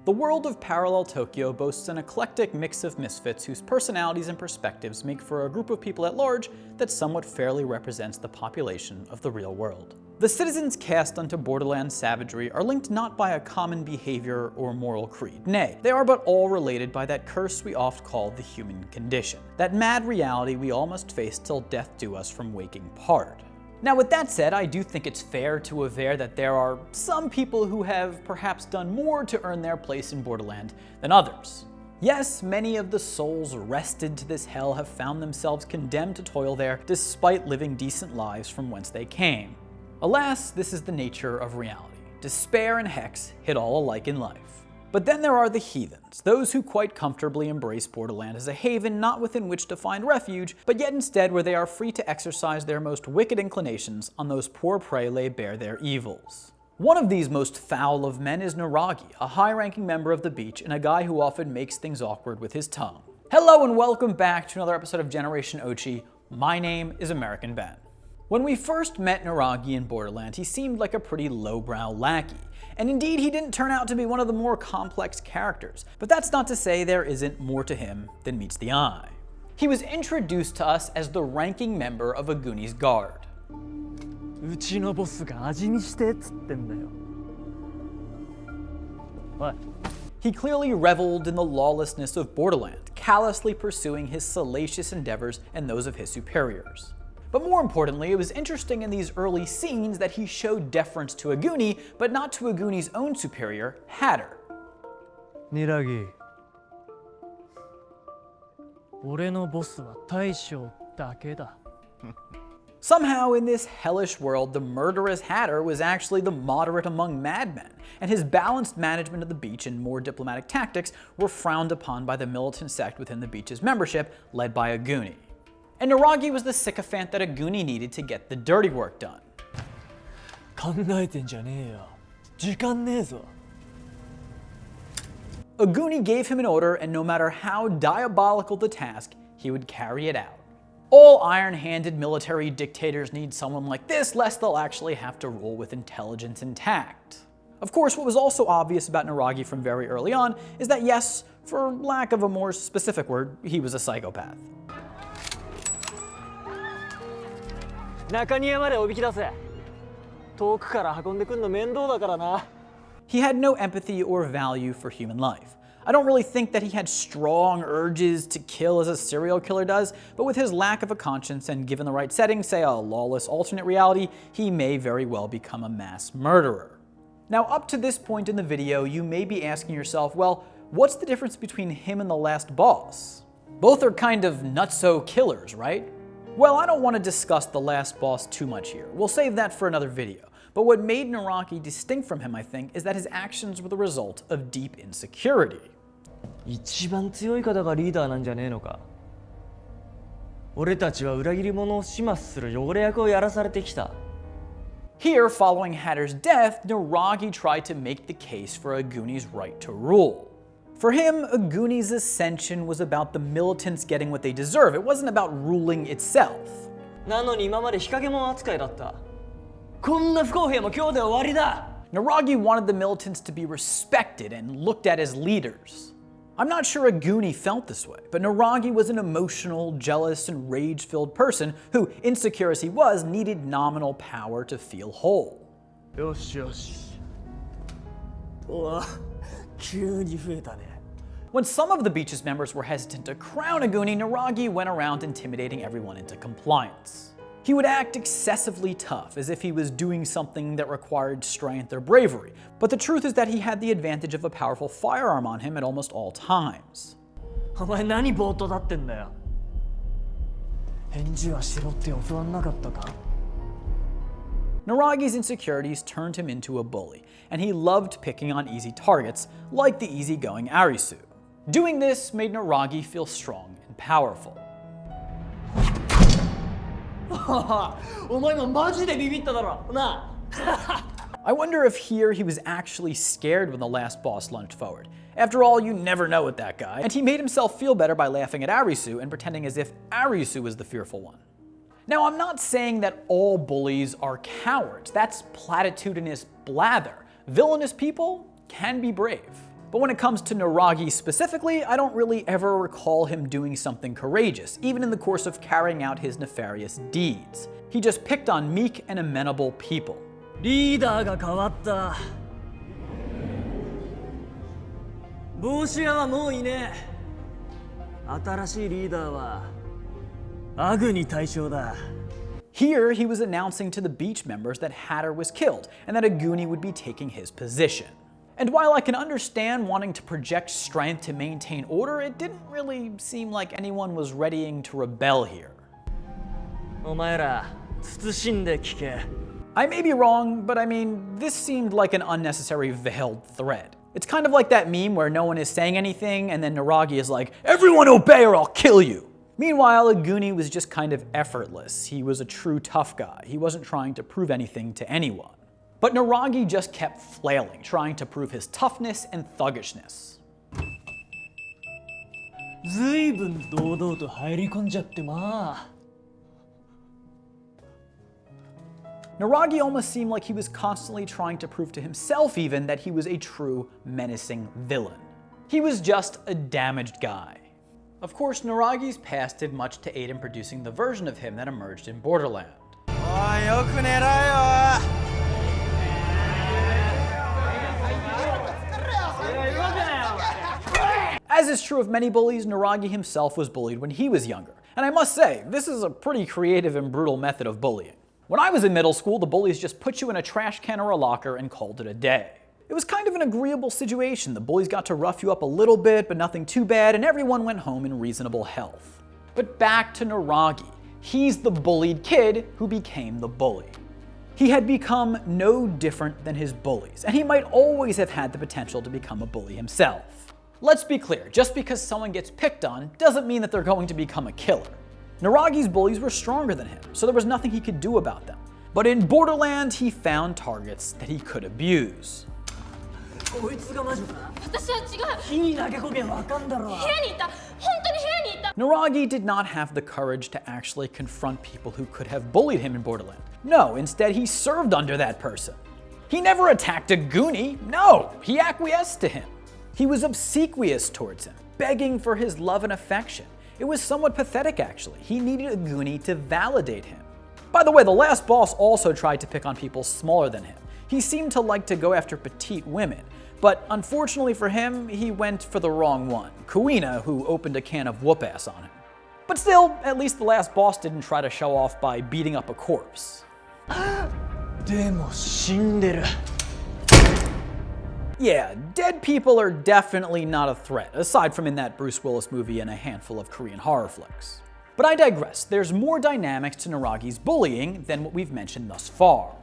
The world of Parallel Tokyo boasts an eclectic mix of misfits whose personalities and perspectives make for a group of people at large that somewhat fairly represents the population of the real world. The citizens cast unto Borderland savagery are linked not by a common behavior or moral creed. Nay, they are but all related by that curse we oft call the human condition, that mad reality we all must face till death do us from waking part. Now with that said, I do think it's fair to aver that there are some people who have perhaps done more to earn their place in Borderland than others. Yes, many of the souls wrested to this hell have found themselves condemned to toil there despite living decent lives from whence they came. Alas, this is the nature of reality. Despair and hex hit all alike in life. But then there are the heathens, those who quite comfortably embrace Borderland as a haven not within which to find refuge, but yet instead where they are free to exercise their most wicked inclinations on those poor prey lay bare their evils. One of these most foul of men is Niragi, a high-ranking member of the beach and a guy who often makes things awkward with his tongue. Hello and welcome back to another episode of Generation Ochi. My name is American Ben. When we first met Niragi in Borderland, he seemed like a pretty lowbrow lackey. And indeed, he didn't turn out to be one of the more complex characters. But that's not to say there isn't more to him than meets the eye. He was introduced to us as the ranking member of Aguni's guard. He clearly reveled in the lawlessness of Borderland, callously pursuing his salacious endeavors and those of his superiors. But more importantly, it was interesting in these early scenes that he showed deference to Aguni, but not to Aguni's own superior, Hatter. Niragi. 俺のボスは大将だけだ. Somehow, in this hellish world, the murderous Hatter was actually the moderate among madmen, and his balanced management of the beach and more diplomatic tactics were frowned upon by the militant sect within the beach's membership, led by Aguni. And Niragi was the sycophant that Aguni needed to get the dirty work done. 考えてんじゃねえよ。時間ねえぞ。Aguni gave him an order, and no matter how diabolical the task, he would carry it out. All iron-handed military dictators need someone like this, lest they'll actually have to rule with intelligence and tact. Of course, what was also obvious about Niragi from very early on is that yes, for lack of a more specific word, he was a psychopath. 中庭までおびき出せ。遠くから運んでくんの面倒だからな。He had no empathy or value for human life. I don't really think that he had strong urges to kill as a serial killer does, but with his lack of a conscience and given the right setting, say a lawless alternate reality, he may very well become a mass murderer. Now, up to this point in the video, you may be asking yourself, well, what's the difference between him and the last boss? Both are kind of nutso killers, right? Well, I don't want to discuss the last boss too much here. We'll save that for another video. But what made Niragi distinct from him, I think, is that his actions were the result of deep insecurity. 一番強い方がリーダーなんじゃねえのか。俺たちは裏切り者を始末する汚れ役をやらされてきた。Here, following Hatter's death, Niragi tried to make the case for Aguni's right to rule. For him, Aguni's ascension was about the militants getting what they deserve. It wasn't about ruling itself. なのに今まで日陰者扱いだった。こんな不公平も今日で終わりだ。Niragi wanted the militants to be respected and looked at as leaders. I'm not sure Aguni felt this way, but Niragi was an emotional, jealous, and rage-filled person who, insecure as he was, needed nominal power to feel whole. よしよし。うわ、急に増えたね。When some of the beach's members were hesitant to crown Aguni, Niragi went around intimidating everyone into compliance. He would act excessively tough, as if he was doing something that required strength or bravery, but the truth is that he had the advantage of a powerful firearm on him at almost all times. お前何ぼーっと立ってんだよ。返事はしろって教わんなかったか。Niragi's insecurities turned him into a bully, and he loved picking on easy targets, like the easygoing Arisu. Doing this made Niragi feel strong and powerful. お前もマジでビビっただろな。I wonder if here he was actually scared when the last boss lunged forward. After all, you never know with that guy. And he made himself feel better by laughing at Arisu and pretending as if Arisu was the fearful one. Now, I'm not saying that all bullies are cowards. That's platitudinous blather. Villainous people can be brave. But when it comes to Niragi specifically, I don't really ever recall him doing something courageous, even in the course of carrying out his nefarious deeds. He just picked on meek and amenable people. リーダーが変わった。帽子屋はもういねえ。新しいリーダーはアグに対象だ。 Here, he was announcing to the beach members that Hatter was killed and that a Goonie would be taking his position. And while I can understand wanting to project strength to maintain order, it didn't really seem like anyone was readying to rebel here. お前ら、慎んで聞け。 I may be wrong, but I mean, this seemed like an unnecessary veiled threat. It's kind of like that meme where no one is saying anything and then Niragi is like, "Everyone obey or I'll kill you!" Meanwhile, Aguni was just kind of effortless. He was a true tough guy. He wasn't trying to prove anything to anyone. But Niragi just kept flailing, trying to prove his toughness and thuggishness. ずいぶん堂々と入り込んじゃってまあ。 Niragi almost seemed like he was constantly trying to prove to himself even that he was a true menacing villain. He was just a damaged guy. Of course, Niragi's past did much to aid in producing the version of him that emerged in Borderland. As is true of many bullies, Niragi himself was bullied when he was younger. And I must say, this is a pretty creative and brutal method of bullying. When I was in middle school, the bullies just put you in a trash can or a locker and called it a day. It was kind of an agreeable situation. The bullies got to rough you up a little bit, but nothing too bad, and everyone went home in reasonable health. But back to Niragi. He's the bullied kid who became the bully. He had become no different than his bullies, and he might always have had the potential to become a bully himself. Let's be clear, just because someone gets picked on doesn't mean that they're going to become a killer. Niragi's bullies were stronger than him, so there was nothing he could do about them. But in Borderland, he found targets that he could abuse. こいつが魔女か。私は違う。火に投げこけわかんだろ。部屋にいた。本当に部屋にいた。 Niragi did not have the courage to actually confront people who could have bullied him in Borderland. No, instead he served under that person. He never attacked a Goonie. No, he acquiesced to him. He was obsequious towards him, begging for his love and affection. It was somewhat pathetic, actually. He needed a Goonie to validate him. By the way, the last boss also tried to pick on people smaller than him. He seemed to like to go after petite women, but unfortunately for him, he went for the wrong one, Kuina, who opened a can of whoop-ass on him. But still, at least the last boss didn't try to show off by beating up a corpse. でも死んでる。 Yeah, dead people are definitely not a threat, aside from in that Bruce Willis movie and a handful of Korean horror flicks. But I digress, there's more dynamics to Niragi's bullying than what we've mentioned thus far.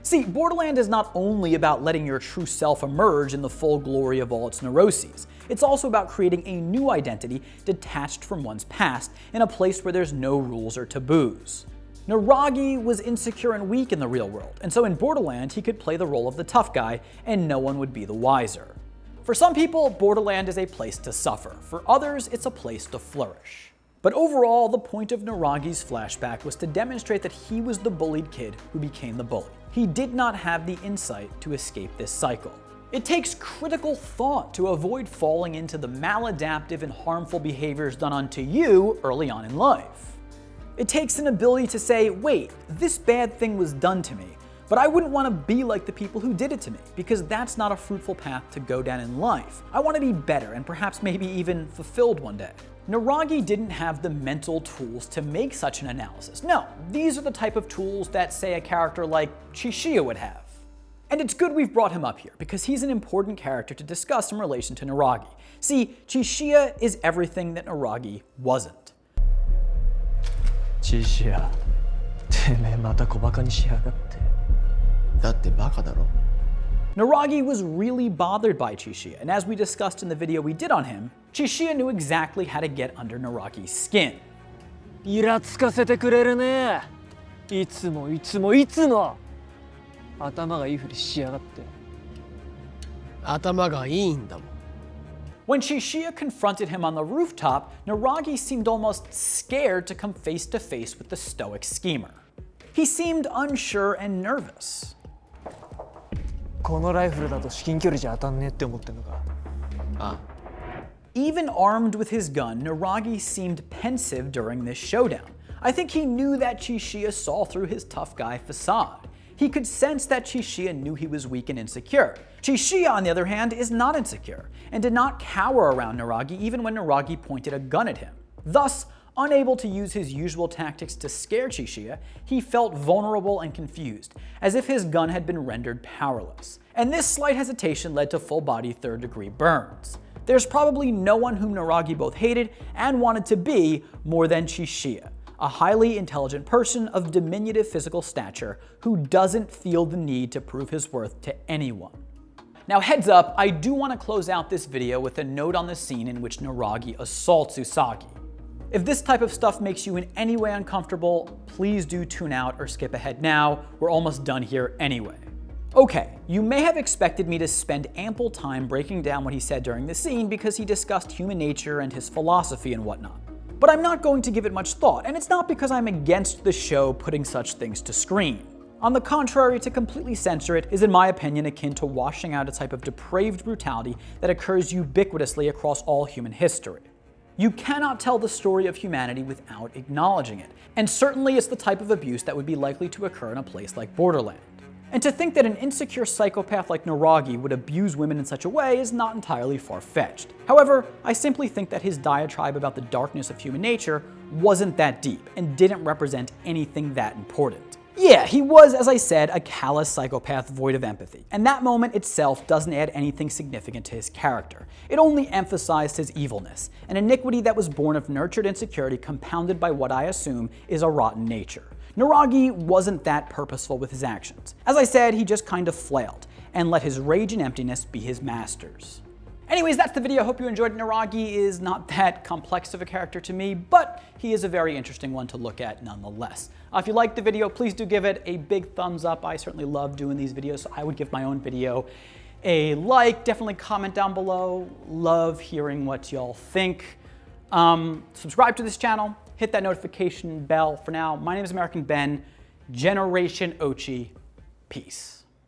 See, Borderland is not only about letting your true self emerge in the full glory of all its neuroses, it's also about creating a new identity detached from one's past in a place where there's no rules or taboos. Niragi was insecure and weak in the real world, and so in Borderland he could play the role of the tough guy and no one would be the wiser. For some people, Borderland is a place to suffer. For others, it's a place to flourish. But overall, the point of Niragi's flashback was to demonstrate that he was the bullied kid who became the bully. He did not have the insight to escape this cycle. It takes critical thought to avoid falling into the maladaptive and harmful behaviors done unto you early on in life. It takes an ability to say, wait, this bad thing was done to me, but I wouldn't want to be like the people who did it to me, because that's not a fruitful path to go down in life. I want to be better and perhaps maybe even fulfilled one day. Niragi didn't have the mental tools to make such an analysis. No, these are the type of tools that, say, a character like Chishiya would have. And it's good we've brought him up here, because he's an important character to discuss in relation to Niragi. See, Chishiya is everything that Niragi wasn't. チーシア、てめえまた小バカにしやがって。だってバカだろ。 Niragi was really bothered by Chishiya, and as we discussed in the video we did on him, Chishiya knew exactly how to get under Niragi's skin. イラつかせてくれるね。いつもいつもいつも頭がいいふりしやがって。頭がいいんだもん。 When Chishiya confronted him on the rooftop, Niragi seemed almost scared to come face to face with the stoic schemer. He seemed unsure and nervous. このライフルだと至近距離じゃ当たんねえって思ってんのか。あ Even armed with his gun, Niragi seemed pensive during this showdown. I think he knew that Chishiya saw through his tough guy facade. He could sense that Chishiya knew he was weak and insecure. Chishiya, on the other hand, is not insecure, and did not cower around Niragi even when Niragi pointed a gun at him. Thus, unable to use his usual tactics to scare Chishiya, he felt vulnerable and confused, as if his gun had been rendered powerless. And this slight hesitation led to full-body third-degree burns. There's probably no one whom Niragi both hated and wanted to be more than Chishiya, a highly intelligent person of diminutive physical stature who doesn't feel the need to prove his worth to anyone. Now heads up, I do want to close out this video with a note on the scene in which Niragi assaults Usagi. If this type of stuff makes you in any way uncomfortable, please do tune out or skip ahead now. We're almost done here anyway. Okay, you may have expected me to spend ample time breaking down what he said during the scene because he discussed human nature and his philosophy and whatnot. But I'm not going to give it much thought, and it's not because I'm against the show putting such things to screen. On the contrary, to completely censor it is, in my opinion, akin to washing out a type of depraved brutality that occurs ubiquitously across all human history. You cannot tell the story of humanity without acknowledging it, and certainly it's the type of abuse that would be likely to occur in a place like Borderland. And to think that an insecure psychopath like Niragi would abuse women in such a way is not entirely far-fetched. However, I simply think that his diatribe about the darkness of human nature wasn't that deep and didn't represent anything that important. Yeah, he was, as I said, a callous psychopath void of empathy, and that moment itself doesn't add anything significant to his character. It only emphasized his evilness, an iniquity that was born of nurtured insecurity compounded by what I assume is a rotten nature. Niragi wasn't that purposeful with his actions. As I said, he just kind of flailed, and let his rage and emptiness be his masters. Anyways, that's the video. I hope you enjoyed. Niragi is not that complex of a character to me, but he is a very interesting one to look at nonetheless. If you liked the video, please do give it a big thumbs up. I certainly love doing these videos, so I would give my own video a like. Definitely comment down below. Love hearing what y'all think. Subscribe to this channel. Hit that notification bell. For now, my name is American Ben, Generation Ochi. Peace.